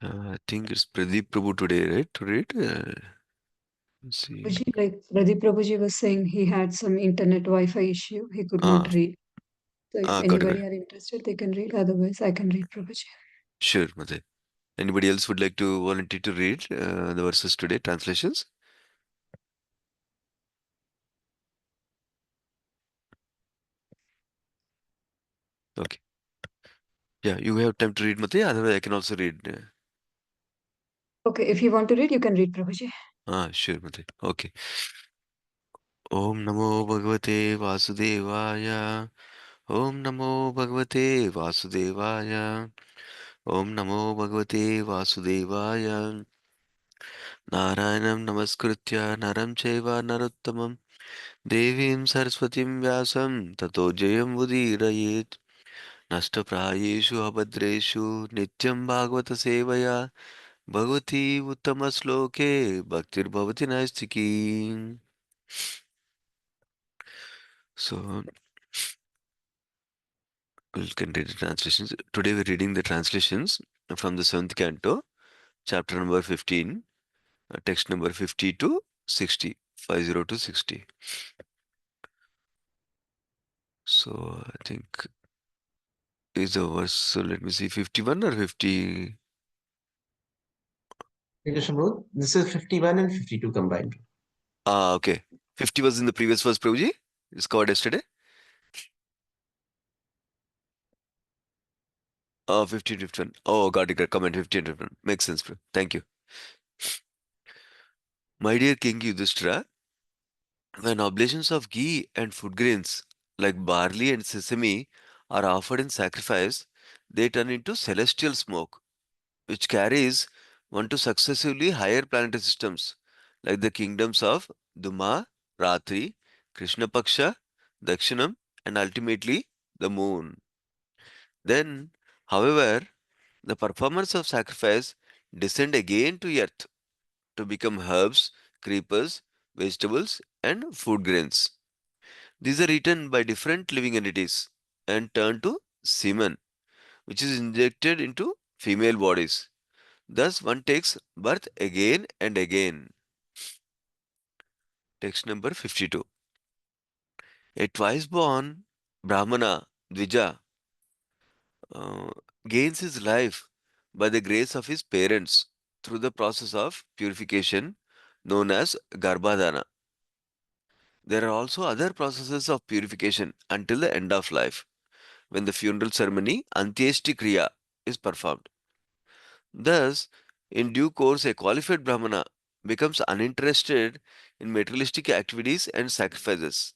I think it's Pradeep Prabhu today, right? To read. Let's see. Prabhuji, like Pradeep Prabhuji was saying, he had some internet Wi-Fi issue. He could not Ah, read. So if got it, got anybody it. are interested, they can read. Otherwise, I can read Prabhuji. Sure, Mate. Anybody else would like to volunteer to read the verses today, translations? Okay. Yeah, you have time to read, Mate. Otherwise, I can also read. Okay, if you want to read, you can read Prabhuji. Sure, Mate. Okay. Om Namo Bhagavate Vasudevaya. Om Namo Bhagavate Vasudevaya. Om Namo Bhagavate Vasudevaya. Narayanam Namaskritya Naram Chaiva Narottamam Devim Saraswatim Vyasam Tato Jayam Udirayet Nashtaprayeshu Abhadreshu Nityam Bhagavata Sevaya Bhagavati Uttama Sloke Bhaktir Bhavati Naistiki. So we can read the translations. Today we're reading the translations from the seventh canto, chapter number 15, text number 50 to 60, 50 to 60. So I think is the verse, so let me see, 51 or 50? Krishna Prabhu, this is 51 and 52 combined. Okay. 50 was in the previous verse, Prabhuji. It's covered yesterday. 15, 51. Oh, got it. Comment 15, 51. Makes sense, bro. Thank you. My dear King Yudhishthira, when oblations of ghee and food grains like barley and sesame are offered in sacrifice, they turn into celestial smoke, which carries one to successively higher planetary systems like the kingdoms of Duma, Ratri, Krishna Paksha, Dakshinam, and ultimately the moon. Then, however, the performers of sacrifice descend again to earth to become herbs, creepers, vegetables, and food grains. These are eaten by different living entities and turn to semen, which is injected into female bodies. Thus, one takes birth again and again. Text number 52. A twice born Brahmana, Dvija, uh, gains his life by the grace of his parents through the process of purification known as Garbhadana. There are also other processes of purification until the end of life, when the funeral ceremony, Antyeshti Kriya, is performed. Thus, in due course, a qualified Brahmana becomes uninterested in materialistic activities and sacrifices,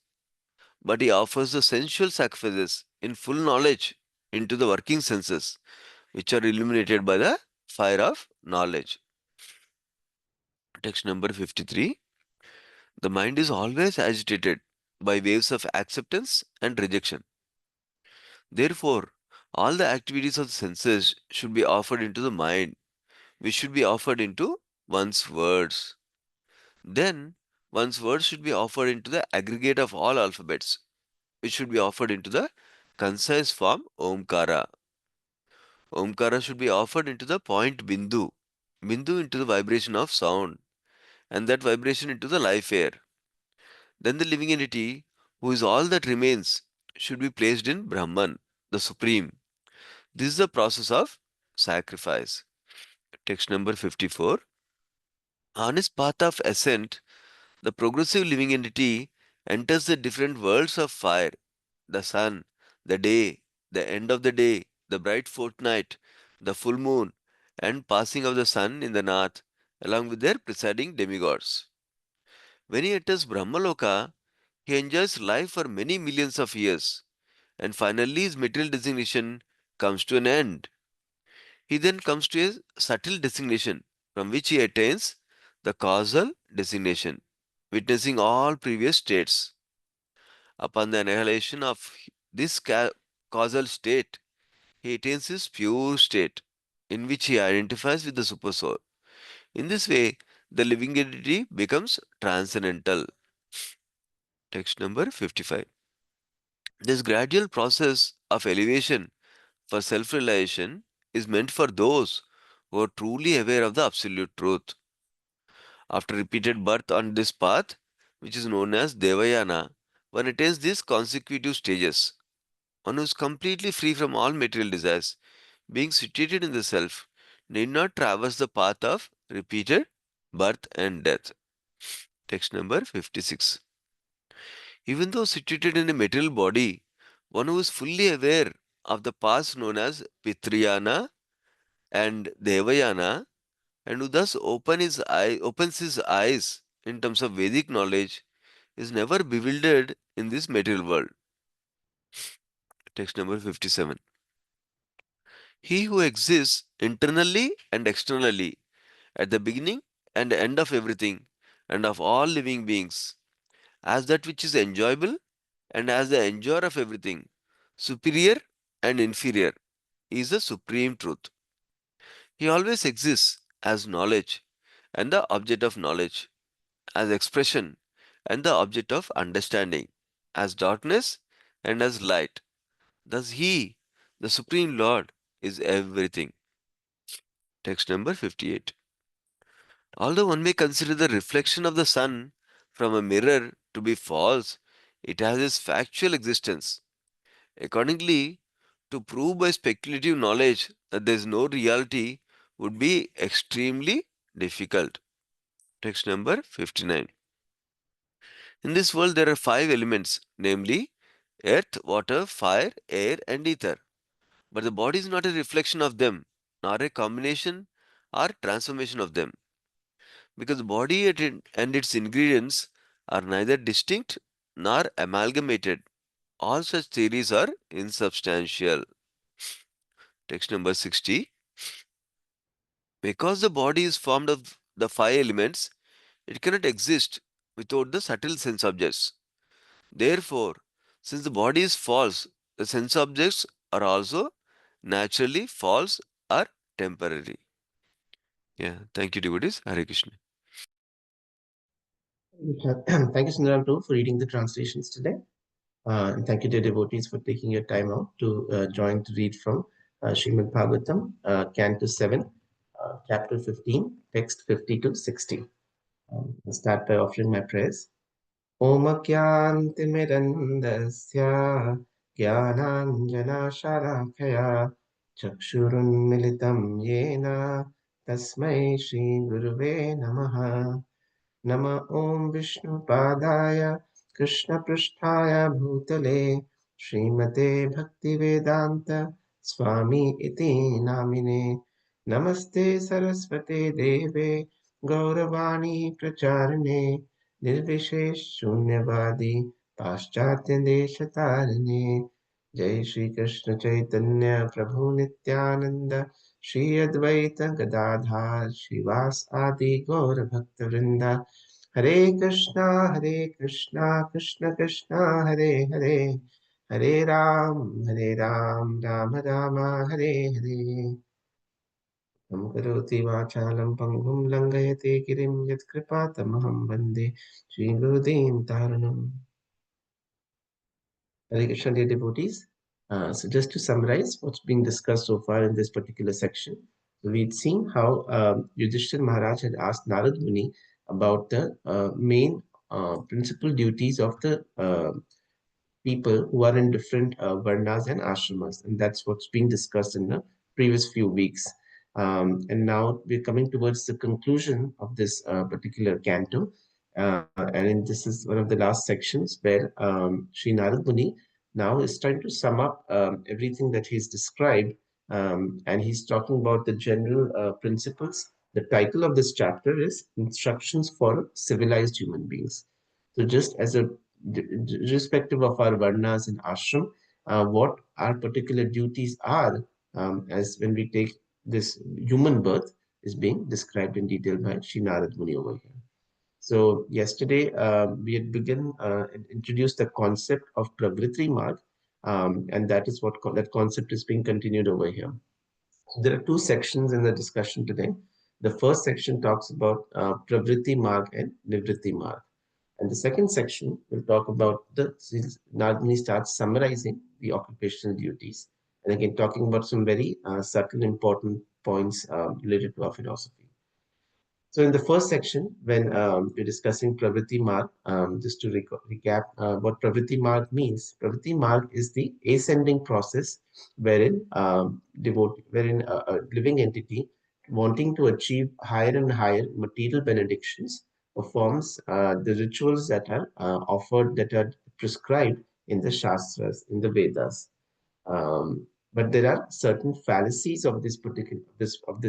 but he offers the sensual sacrifices in full knowledge into the working senses, which are illuminated by the fire of knowledge. Text number 53. The mind is always agitated by waves of acceptance and rejection. Therefore, all the activities of the senses should be offered into the mind, which should be offered into one's words. Then, one's words should be offered into the aggregate of all alphabets, which should be offered into the concise form Omkara. Omkara should be offered into the point Bindu, Bindu into the vibration of sound, and that vibration into the life air. Then the living entity, who is all that remains, should be placed in Brahman, the Supreme. This is the process of sacrifice. Text number 54. On his path of ascent, the progressive living entity enters the different worlds of fire, the sun, the day, the end of the day, the bright fortnight, the full moon, and passing of the sun in the north, along with their presiding demigods. When he enters Brahmaloka, he enjoys life for many millions of years, and finally his material designation comes to an end. He then comes to a subtle designation from which he attains the causal designation, witnessing all previous states. Upon the annihilation of this causal state, he attains his pure state, in which he identifies with the Supersoul. In this way, the living entity becomes transcendental. Text number 55. This gradual process of elevation for self realization is meant for those who are truly aware of the absolute truth. After repeated birth on this path, which is known as Devayana, one attains these consecutive stages. One who is completely free from all material desires, being situated in the self, need not traverse the path of repeated birth and death. Text number 56. Even though situated in a material body, one who is fully aware of the paths known as Pitriyana and Devayana, and who thus opens his eyes in terms of Vedic knowledge, is never bewildered in this material world. Text number 57. He who exists internally and externally at the beginning and end of everything and of all living beings, as that which is enjoyable and as the enjoyer of everything, superior and inferior, is the supreme truth. He always exists as knowledge and the object of knowledge, as expression and the object of understanding, as darkness and as light. Thus, He, the Supreme Lord, is everything. Text number 58. Although one may consider the reflection of the sun from a mirror to be false, it has its factual existence. Accordingly, to prove by speculative knowledge that there is no reality would be extremely difficult. Text number 59. In this world, there are five elements, namely earth, water, fire, air, and ether. But the body is not a reflection of them, nor a combination or transformation of them, because the body and its ingredients are neither distinct nor amalgamated. All such theories are insubstantial. Text number 60. Because the body is formed of the five elements, it cannot exist without the subtle sense objects. Therefore, since the body is false, the sense objects are also naturally false or temporary. Yeah, thank you, devotees. Hare Krishna. Thank you, Sundaram, too, for reading the translations today. And thank you, dear devotees, for taking your time out to join to read from Srimad Bhagavatam, Canto 7, Chapter 15, text 50 to 60. I'll start by offering my prayers. Om Kyantimirandasya Jnananjanashalakaya Chakshurunmilitam Yena Tasmai Shri Guruve Namaha नम ॐ विष्णुपादाय कृष्णपृष्ठाय भूतले श्रीमते भक्तिवेदान्त स्वामी इति नामिने नमस्ते सरस्वते देवे गौरवाणी प्रचारिणे निर्विशेष शून्यवादी पाश्चात्य देशतारिणे जय श्री कृष्ण चैतन्य प्रभु नित्यानंद श्री अद्वैत गदाधार श्रीवास आदि गौर भक्त वृंदा हरे कृष्णा कृष्ण कृष्णा हरे हरे हरे राम राम राम हरे हरे हम करोति वाचालं पङ्गुं लङ्घयते गिरिं यत्कृपातमहं वन्दे श्रीगुरुदीनतारणम् Hare Krishna, dear devotees. So just to summarize what's being discussed so far in this particular section, so we'd seen how Yudhishthir Maharaj had asked Narad Muni about the main principal duties of the people who are in different varnas and ashramas, and that's what's being discussed in the previous few weeks. And now we're coming towards the conclusion of this particular canto, this is one of the last sections where Sri Narad Muni now is trying to sum up everything that he's described, and he's talking about the general principles. The title of this chapter is Instructions for Civilized Human Beings. So, just as a irrespective of our varnas and ashram, what our particular duties are, as when we take this human birth, is being described in detail by Sri Narad Muni over here. So yesterday we had begun introduced the concept of Pravritri Marg, and that is what that concept is being continued over here. So there are two sections in the discussion today. The first section talks about Pravritti Marg and Nivritti Marg. And the second section will talk about Nagini starts summarizing the occupational duties. And again, talking about some very subtle, important points related to our philosophy. So in the first section, when we're discussing Pravritti Marg, just to recap what Pravritti Marg means. Pravritti Marg is the ascending process wherein a living entity wanting to achieve higher and higher material benedictions performs the rituals that are offered, that are prescribed in the Shastras, in the Vedas. But there are certain fallacies of this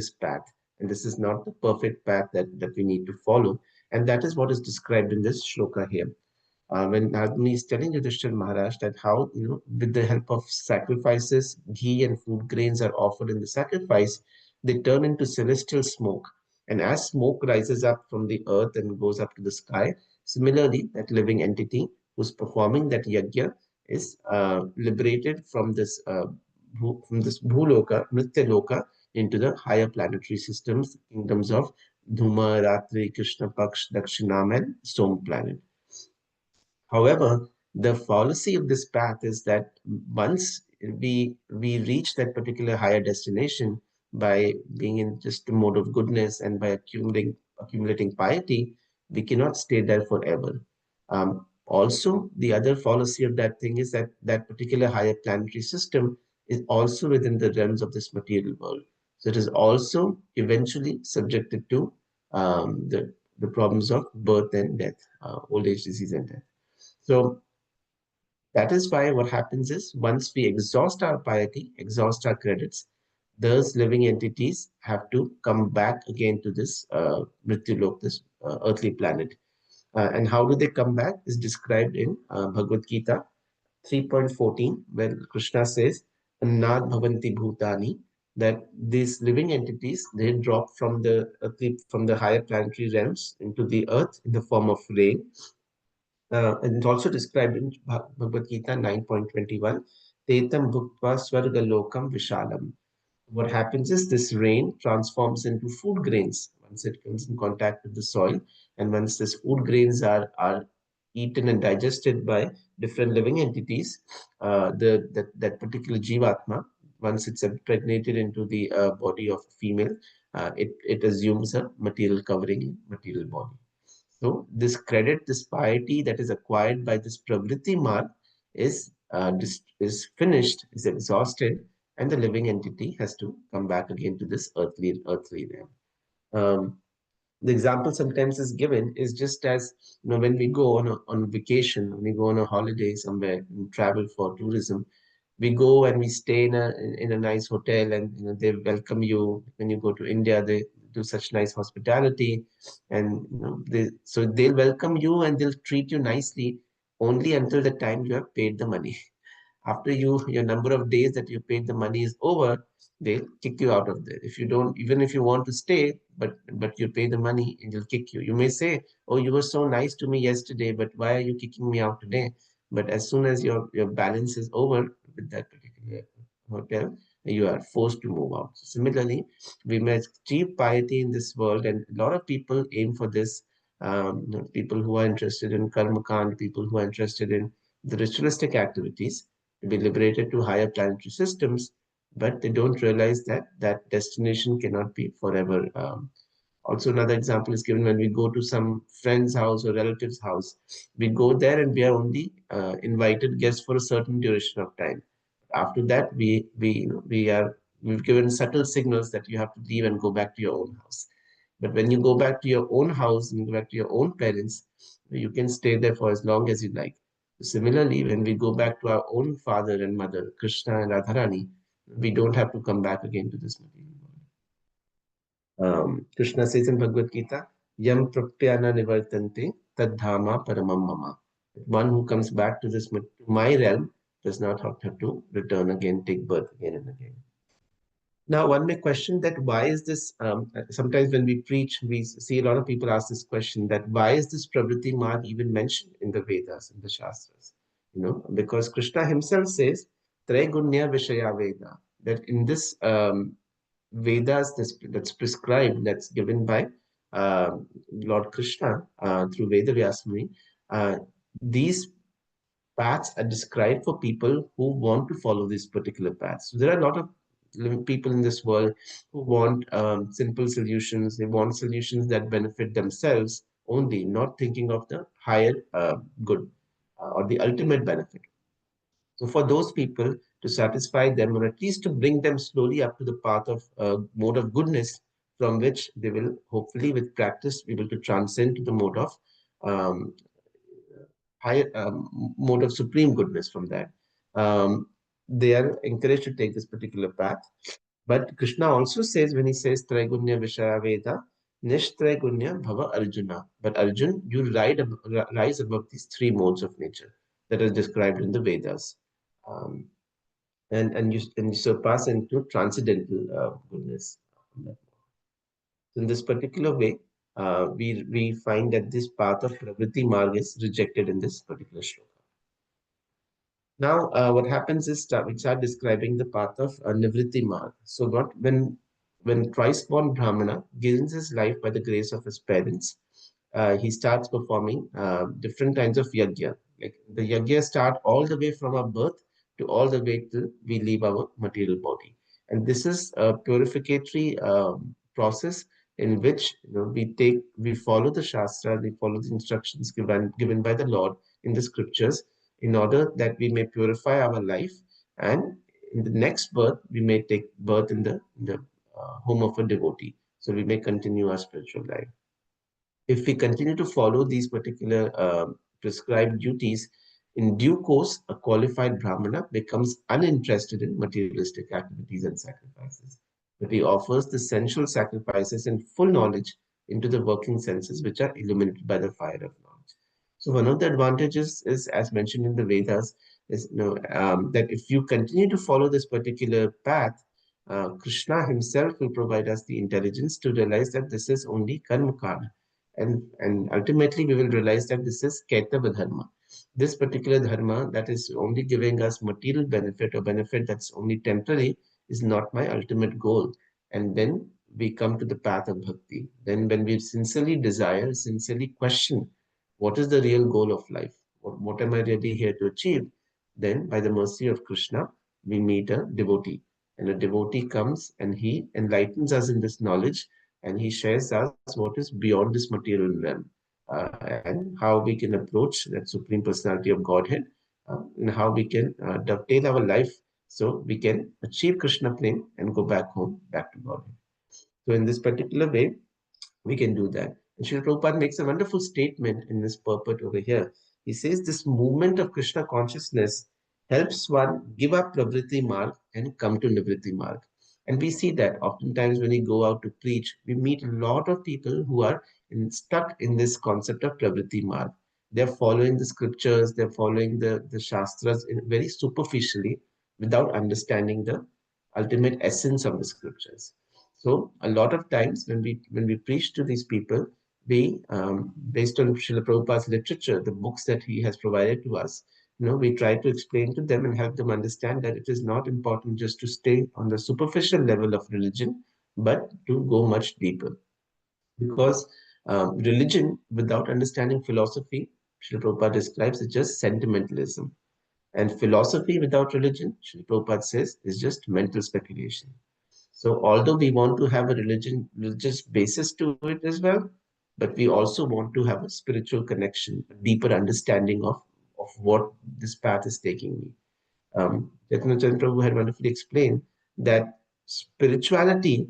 path, and this is not the perfect path that we need to follow, and that is what is described in this shloka here. When Nagini is telling Yudhishthira Maharaj that how, with the help of sacrifices, ghee and food grains are offered in the sacrifice, they turn into celestial smoke. And as smoke rises up from the earth and goes up to the sky, similarly, that living entity who's performing that yajna is liberated from this bhuloka, nritya loka, into the higher planetary systems, kingdoms of Dhuma, Ratri, Krishna Paksh, Dakshinam, and Som planet. However, the fallacy of this path is that once we reach that particular higher destination by being in just the mode of goodness and by accumulating piety, we cannot stay there forever. Also, the other fallacy of that thing is that that particular higher planetary system is also within the realms of this material world. So it is also eventually subjected to the problems of birth and death, old age, disease, and death. So that is why what happens is once we exhaust our piety, exhaust our credits, those living entities have to come back again to this Mrityulok, this earthly planet. And how do they come back is described in Bhagavad Gita 3.14, where Krishna says, Annad Bhavanti Bhutani, that these living entities, they drop from from the higher planetary realms into the earth in the form of rain, and it's also described in Bhagavad Gita 9.21, Tetam Bhuktva Swarga Lokam Vishalam. What happens is this rain transforms into food grains once it comes in contact with the soil. And once these food grains are eaten and digested by different living entities, that particular Jivatma, once it's impregnated into the body of a female, it assumes a material covering in material body. So this credit, this piety that is acquired by this pravritti marg is finished, is exhausted, and the living entity has to come back again to this earthly realm. Um, the example sometimes is given is just as, when we go on vacation, when we go on a holiday somewhere and travel for tourism, we go and we stay in a nice hotel, and they welcome you. When you go to India, they do such nice hospitality, and they'll welcome you and they'll treat you nicely only until the time you have paid the money. After your number of days that you paid the money is over, they'll kick you out of there. If you don't, even if you want to stay, but you pay the money, and they'll kick you. You may say, oh, you were so nice to me yesterday, but why are you kicking me out today? But as soon as your balance is over with that particular hotel, you are forced to move out. So similarly, we may achieve piety in this world, and a lot of people aim for this. People who are interested in karma kand, people who are interested in the ritualistic activities, to be liberated to higher planetary systems, but they don't realize that that destination cannot be forever. Also, another example is given when we go to some friend's house or relative's house. We go there and we are only invited guests for a certain duration of time. After that, we've given subtle signals that you have to leave and go back to your own house. But when you go back to your own house and go back to your own parents, you can stay there for as long as you like. Similarly, when we go back to our own father and mother, Krishna and Radharani, we don't have to come back again to this material world. Krishna says in Bhagavad Gita, Yam prapyana nivartante tadhama paramam mama. One who comes back to to my realm does not have to return again, take birth again and again. Now, one may question that why is this? Sometimes when we preach, we see a lot of people ask this question: that why is this Pravritti Marg even mentioned in the Vedas, in the Shastras? Because Krishna himself says, Gunya Vishaya Veda, that in this Vedas that's prescribed, that's given by Lord Krishna through Veda Vyasmuni, these paths are described for people who want to follow these particular paths. So there are a lot of people in this world who want simple solutions. They want solutions that benefit themselves only, not thinking of the higher good or the ultimate benefit. So for those people, to satisfy them, or at least to bring them slowly up to the path of mode of goodness, from which they will hopefully, with practice, be able to transcend to the mode of um, higher mode of supreme goodness. From that, um, they are encouraged to take this particular path. But Krishna also says, when he says Traigunya Vishaya Veda, Nishtraigunya Bhava Arjuna. But Arjun, you rise above these three modes of nature that are described in the Vedas. Um, and you surpass into transcendental goodness. So in this particular way, we find that this path of Pravritti Marg is rejected in this particular shloka. Now, what happens is we start describing the path of Nivritti Marg. So, not when twice-born Brahmana gains his life by the grace of his parents, he starts performing different kinds of yajna. Like the yajna start all the way from our birth to all the way till we leave our material body, and this is a purificatory process in which we follow the shastra, we follow the instructions given by the Lord in the scriptures in order that we may purify our life, and in the next birth we may take birth in the home of a devotee, so we may continue our spiritual life. If we continue to follow these particular prescribed duties, in due course a qualified brahmana becomes uninterested in materialistic activities and sacrifices, but he offers the sensual sacrifices in full knowledge into the working senses, which are illuminated by the fire of knowledge. So one of the advantages is, as mentioned in the Vedas, is that if you continue to follow this particular path, Krishna himself will provide us the intelligence to realize that this is only karma kard. And ultimately, we will realize that this is Kaitanya dharma. This particular dharma that is only giving us material benefit or benefit that's only temporary is not my ultimate goal. And then we come to the path of bhakti. Then, when we sincerely desire, sincerely question what is the real goal of life? What am I really here to achieve? Then, by the mercy of Krishna, we meet a devotee. And a devotee comes and he enlightens us in this knowledge, and he shares us what is beyond this material realm, and how we can approach that Supreme Personality of Godhead, and how we can dovetail our life so we can achieve Krishna plane and go back home, back to Godhead. So, in this particular way, we can do that. And Srila Prabhupada makes a wonderful statement in this purport over here. He says this movement of Krishna consciousness helps one give up Pravritti Marg and come to Nivritti Marg. And we see that oftentimes when we go out to preach, we meet a lot of people who are stuck in this concept of Pravritti Marg. They're following the scriptures, they're following the Shastras very superficially without understanding the ultimate essence of the scriptures. So a lot of times when we preach to these people, we based on Srila Prabhupada's literature, the books that he has provided to us, we try to explain to them and help them understand that it is not important just to stay on the superficial level of religion, but to go much deeper. Because religion without understanding philosophy, Srila Prabhupada describes, is just sentimentalism. And philosophy without religion, Srila Prabhupada says, is just mental speculation. So although we want to have a religious basis to it as well, but we also want to have a spiritual connection, a deeper understanding of what this path is taking me. Chaitanya Prabhu had wonderfully explained that spirituality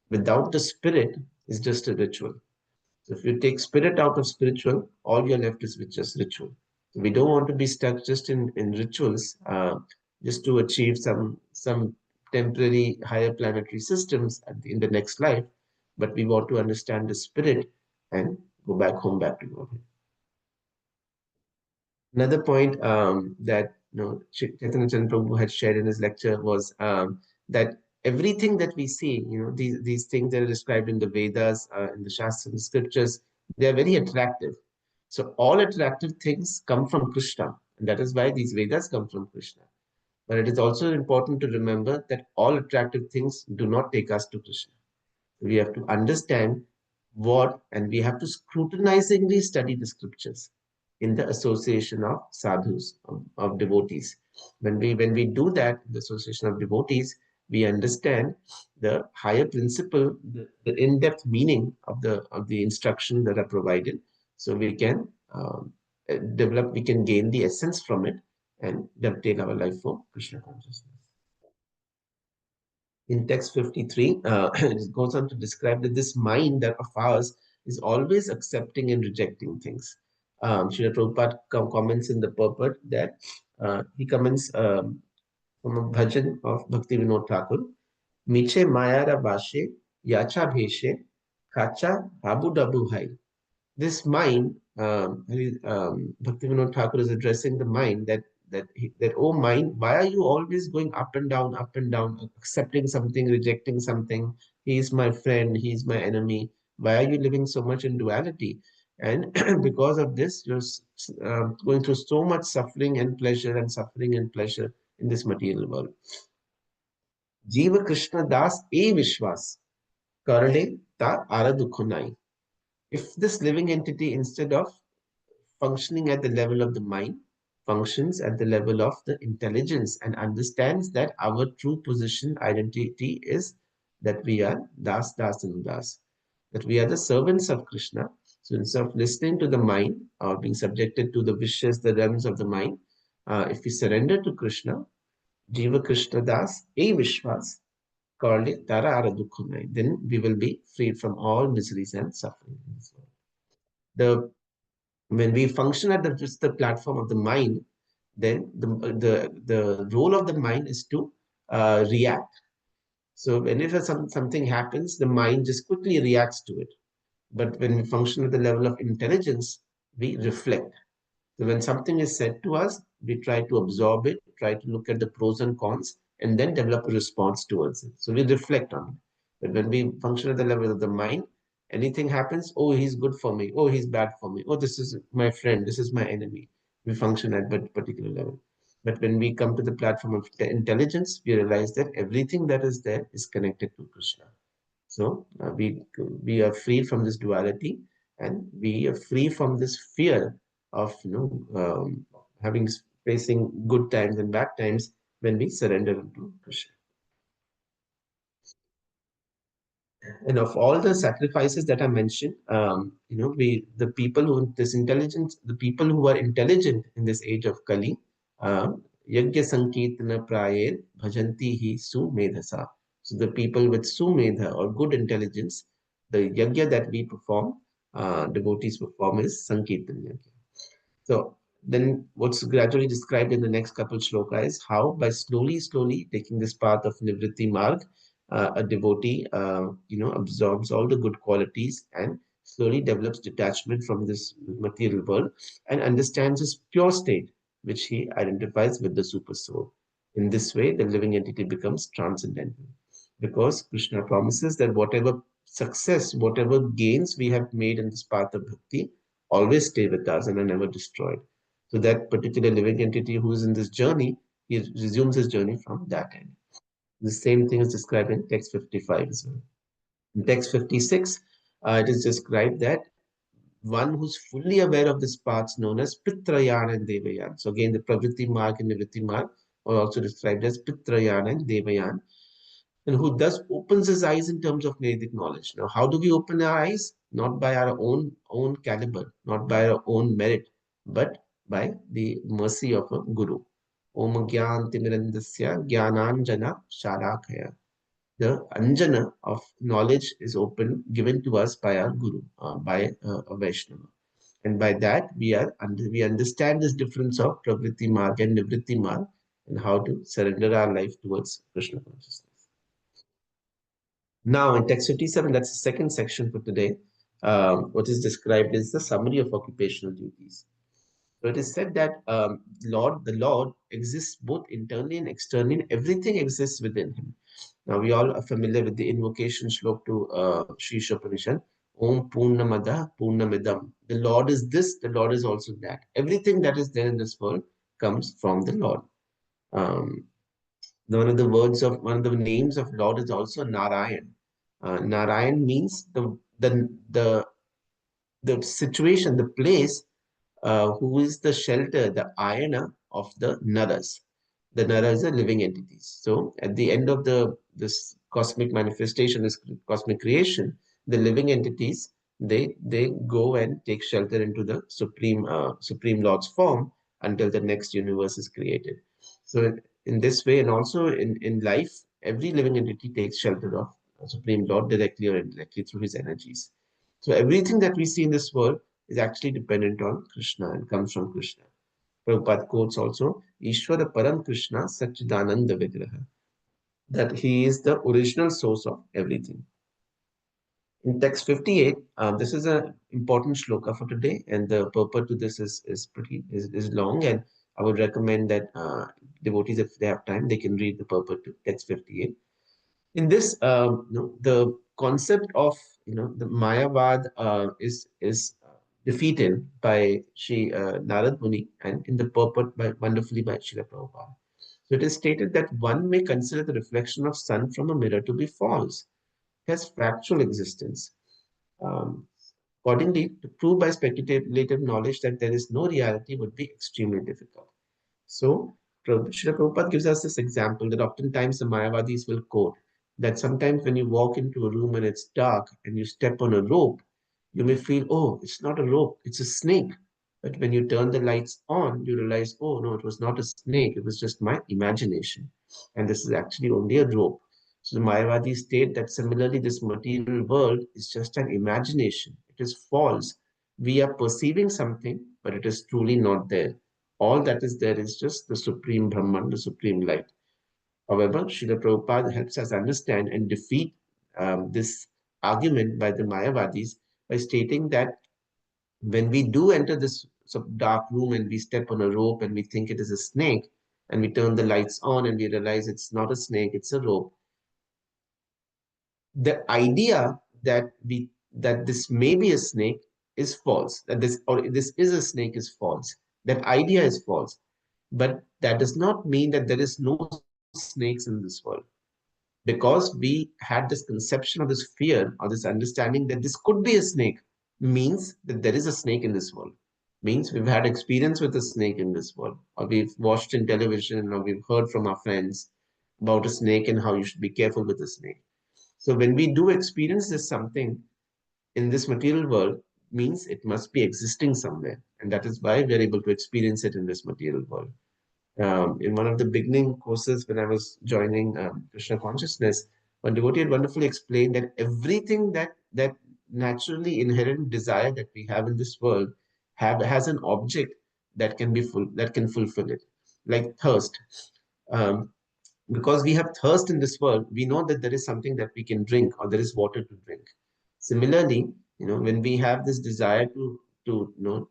without the spirit is just a ritual. So if you take spirit out of spiritual, all you're left is with just ritual. So we don't want to be stuck just in rituals, just to achieve some temporary higher planetary systems in the next life, but we want to understand the spirit and go back home, back to Godhead. Another point that Chaitanya Chandra Prabhu had shared in his lecture was that everything that we see, these things that are described in the Vedas, in the Shastras, in the scriptures, they are very attractive. So all attractive things come from Krishna, and that is why these Vedas come from Krishna. But it is also important to remember that all attractive things do not take us to Krishna. We have to understand and we have to scrutinizingly study the scriptures in the association of sadhus, of devotees. When we do that, the association of devotees, we understand the higher principle, the in-depth meaning of the instructions that are provided. So we can develop, we can gain the essence from it and dovetail our life for Krishna consciousness. In text 53, it goes on to describe that this mind that of ours is always accepting and rejecting things. Srila Prabhupada comments in the purport that he comments from a bhajan of Bhakti Vinod Thakur, Miche Mayara Bashe, Yacha Bheshe, Kacha Babu Dabu Hai. This mind, Bhaktivinoda Thakur is addressing the mind that oh mind, why are you always going up and down, accepting something, rejecting something? He is my friend, he is my enemy. Why are you living so much in duality? And because of this, you're going through so much suffering and pleasure and suffering and pleasure in this material world. Jiva Krishna Das E Vishwas Karade Ta Aradukhunai. If this living entity, instead of functioning at the level of the mind, functions at the level of the intelligence and understands that our true position identity is that we are Das, Das, and Das, that we are the servants of Krishna. So instead of listening to the mind or being subjected to the wishes, the realms of the mind, if we surrender to Krishna, Jiva Krishna Das, A Vishwas, called it Tara Aradukkhunai, then we will be freed from all miseries and suffering in this world. When we function at just the platform of the mind, then the role of the mind is to react. So whenever something happens, the mind just quickly reacts to it. But when we function at the level of intelligence, we reflect. So when something is said to us, we try to absorb it, try to look at the pros and cons, and then develop a response towards it. So we reflect on it. But when we function at the level of the mind, anything happens, oh, he's good for me, oh, he's bad for me, oh, this is my friend, this is my enemy. We function at that particular level. But when we come to the platform of intelligence, we realize that everything that is there is connected to Krishna. So we are free from this duality, and we are free from this fear of having facing good times and bad times when we surrender to Krishna. And of all the sacrifices that I mentioned, the people who this intelligence, the people who are intelligent in this age of Kali, yajna sankirtana prayer bhajanti hi sumedhasa. So the people with sumedha or good intelligence, the yajna that we perform, devotees perform is sankirtan yajna. So then what's gradually described in the next couple shloka is how by slowly taking this path of Nivritti Marg, a devotee, absorbs all the good qualities and slowly develops detachment from this material world and understands his pure state, which he identifies with the super soul. In this way, the living entity becomes transcendental because Krishna promises that whatever success, whatever gains we have made in this path of bhakti, always stay with us and are never destroyed. So that particular living entity who is in this journey, he resumes his journey from that end. The same thing is described in text 55 as well. In text 56, it is described that one who's fully aware of this path known as Pitrayan and Devayan. So again, the Pravritti Marg and Nivritti Marg are also described as Pitrayan and Devayan, and who thus opens his eyes in terms of Vedic knowledge. Now, how do we open our eyes? Not by our own caliber, not by our own merit, but by the mercy of a guru. Om Gyan Timirandasya Gyananjana Shalakaya. The anjana of knowledge is open, given to us by our guru, by a Vaishnava. And by that, we understand this difference of Pravritti Marg and Nivritti Marg and how to surrender our life towards Krishna consciousness. Now, in text 57, that's the second section for today. What is described is the summary of occupational duties. So it is said that the Lord exists both internally and externally, and everything exists within him. Now, we all are familiar with the invocation slok to Sri Upanishad. Om Purnamada Purnamidam. The Lord is this, the Lord is also that. Everything that is there in this world comes from the Lord. Um, one of the names of Lord is also Narayan. Narayan means the situation, the place, who is the shelter, the ayana of the naras. the Nara is a living entity. So at the end of this cosmic manifestation, this cosmic creation, the living entities they go and take shelter into the Supreme Lord's form until the next universe is created. So in this way, and also in life, every living entity takes shelter of Supreme Lord directly or indirectly through his energies. So everything that we see in this world is actually dependent on Krishna and comes from Krishna. Prabhupada quotes also, Ishvara Param Krishna Satchidananda Vigraha, that he is the original source of everything. In text 58, this is an important shloka for today, and the purport to this is long, and I would recommend that devotees, if they have time, they can read the purport to text 58. In this, the concept of the Mayavad is defeated by Sri Narad Muni, and in the purport wonderfully by Srila Prabhupada. So it is stated that one may consider the reflection of sun from a mirror to be false. It has fractal existence. Um, Accordingly, to prove by speculative knowledge that there is no reality would be extremely difficult. So, Srila Prabhupada gives us this example that oftentimes the Mayavadis will quote that sometimes when you walk into a room and it's dark and you step on a rope, you may feel, oh, it's not a rope, it's a snake. But when you turn the lights on, you realize, oh, no, it was not a snake, it was just my imagination. And this is actually only a rope. So the Mayavadis state that similarly, this material world is just an imagination. It is false. We are perceiving something, but it is truly not there. All that is there is just the supreme Brahman, the supreme light. However, Srila Prabhupada helps us understand and defeat this argument by the Mayavadis by stating that when we do enter this sort of dark room and we step on a rope and we think it is a snake, and we turn the lights on and we realize it's not a snake, it's a rope, the idea that this may be a snake is false, that this is a snake is false. That idea is false. But that does not mean that there is no snakes in this world. Because we had this conception or this fear or this understanding that this could be a snake means that there is a snake in this world. Means we've had experience with a snake in this world, or we've watched in television, or we've heard from our friends about a snake and how you should be careful with a snake. So when we do experience this something in this material world, means it must be existing somewhere. And that is why we're able to experience it in this material world. In one of the beginning courses when I was joining Krishna consciousness, one devotee had wonderfully explained that everything that naturally inherent desire that we have in this world has an object that can be that can fulfill it, like thirst. Um, because we have thirst in this world, we know that there is something that we can drink or there is water to drink. Similarly, when we have this desire to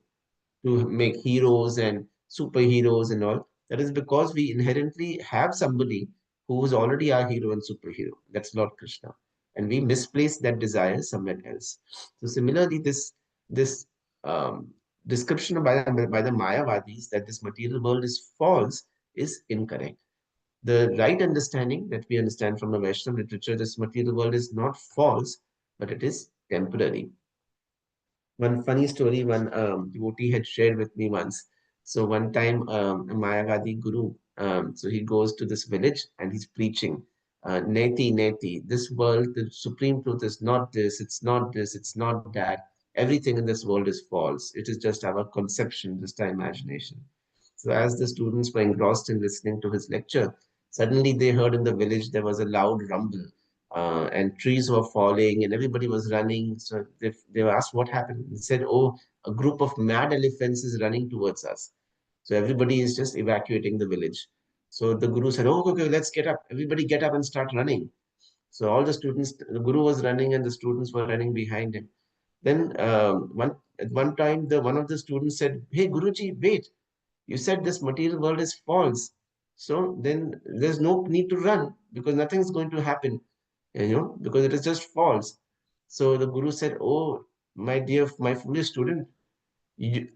make heroes and superheroes and all, that is because we inherently have somebody who is already our hero and superhero. That's Lord Krishna. And we misplace that desire somewhere else. So similarly, this um, description by the Mayavadis that this material world is false is incorrect. The right understanding that we understand from the Vaishnava literature, this material world is not false, but it is temporary. One funny story one devotee had shared with me once. So one time, a Mayavadi guru, so he goes to this village and he's preaching, Neti, Neti, this world, the supreme truth is not this, it's not this, it's not that. Everything in this world is false. It is just our conception, just our imagination. So as the students were engrossed in listening to his lecture, suddenly they heard in the village there was a loud rumble, and trees were falling and everybody was running. So they were asked what happened. They said, oh, a group of mad elephants is running towards us. So everybody is just evacuating the village. So the guru said, oh, okay, let's get up. Everybody get up and start running. So all the students, the guru was running and the students were running behind him. Then at one time, one of the students said, hey, Guruji, wait. You said this material world is false. So then there's no need to run because nothing is going to happen, because it is just false. So the guru said, oh, my dear, my foolish student,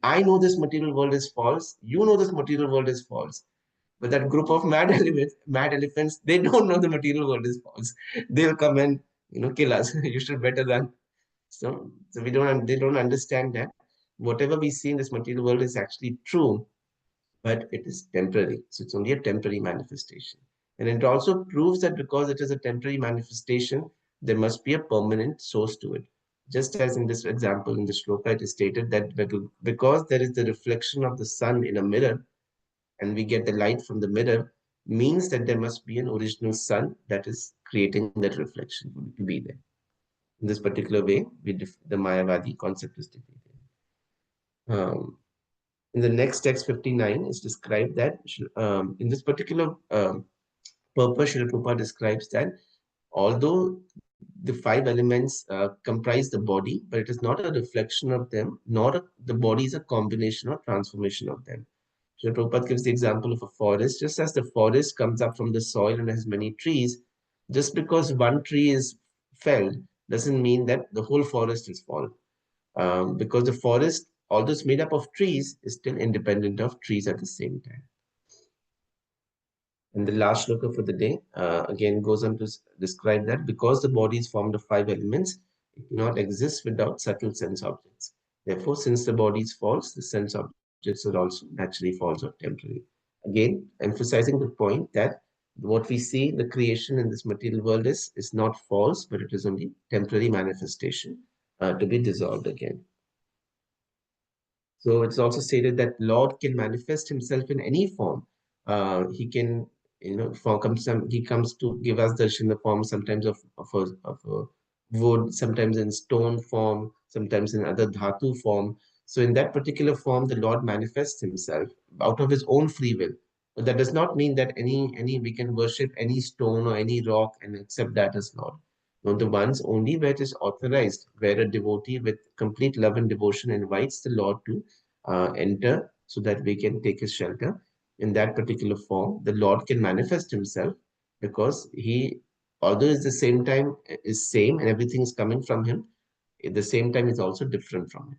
I know this material world is false. You know this material world is false. But that group of mad elephants, they don't know the material world is false. They'll come and kill us. You should better run. So they don't understand that whatever we see in this material world is actually true, but it is temporary. So it's only a temporary manifestation. And it also proves that because it is a temporary manifestation, there must be a permanent source to it. Just as in this example in the shloka, it is stated that because there is the reflection of the sun in a mirror and we get the light from the mirror, means that there must be an original sun that is creating that reflection to be there. In this particular way, the Mayavadi concept is defeated. In the next text 59 is described that in this particular purpose, Srila Prabhupada describes that although the five elements comprise the body, but it is not a reflection of them, nor the body is a combination or transformation of them. Srila Prabhupada gives the example of a forest. Just as the forest comes up from the soil and has many trees, just because one tree is felled doesn't mean that the whole forest is fallen. Because the forest, although it's made up of trees, is still independent of trees at the same time. And the last shloka for the day again goes on to describe that because the body is formed of five elements, it cannot exist without subtle sense objects. Therefore, since the body is false, the sense objects are also naturally false or temporary. Again, emphasizing the point that what we see in the creation in this material world is not false, but it is only temporary manifestation to be dissolved again. So it's also stated that Lord can manifest himself in any form. He can, he comes to give us darshan in the form sometimes of a wood, sometimes in stone form, sometimes in other dhatu form. So in that particular form, the Lord manifests himself out of his own free will. But that does not mean that any we can worship any stone or any rock and accept that as Lord. No, the ones only where it is authorized, where a devotee with complete love and devotion invites the Lord to enter so that we can take his shelter. In that particular form, the Lord can manifest himself because he, although is the same time is same and everything is coming from him, at the same time is also different from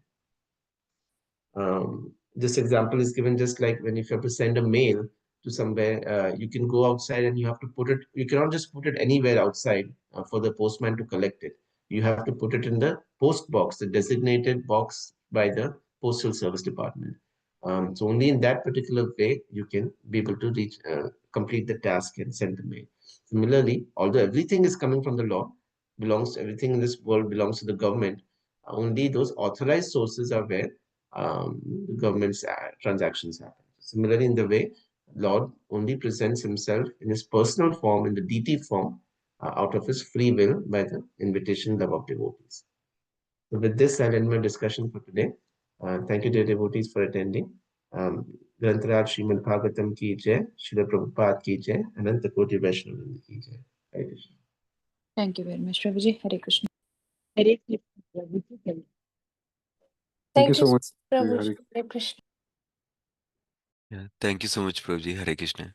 him. This example is given just like when if you have to send a mail to somewhere, you can go outside and you have to put it, you cannot just put it anywhere outside for the postman to collect it. You have to put it in the post box, the designated box by the postal service department. So only in that particular way you can be able to complete the task and send the mail. Similarly, although everything is coming from the law, belongs to everything in this world belongs to the government, only those authorized sources are where the government's transactions happen. Similarly, in the way Lord only presents himself in his personal form, in the deity form, out of his free will by the invitation love of devotees. So with this, I'll end my discussion for today. Thank you, dear devotees, for attending. Grantaraj Srimad Bhagavatam ki jai, Srila Prabhupada ki jai, Ananta Koti Vaishnava ki jai. Hare Krishna. Thank you very much, Prabhuji. Hare Krishna. Hare Krishna, Prabhuji. Thank you so much. Prabhuji. Hare Hare Krishna. Yeah, thank you so much, Prabhuji. Hare Krishna.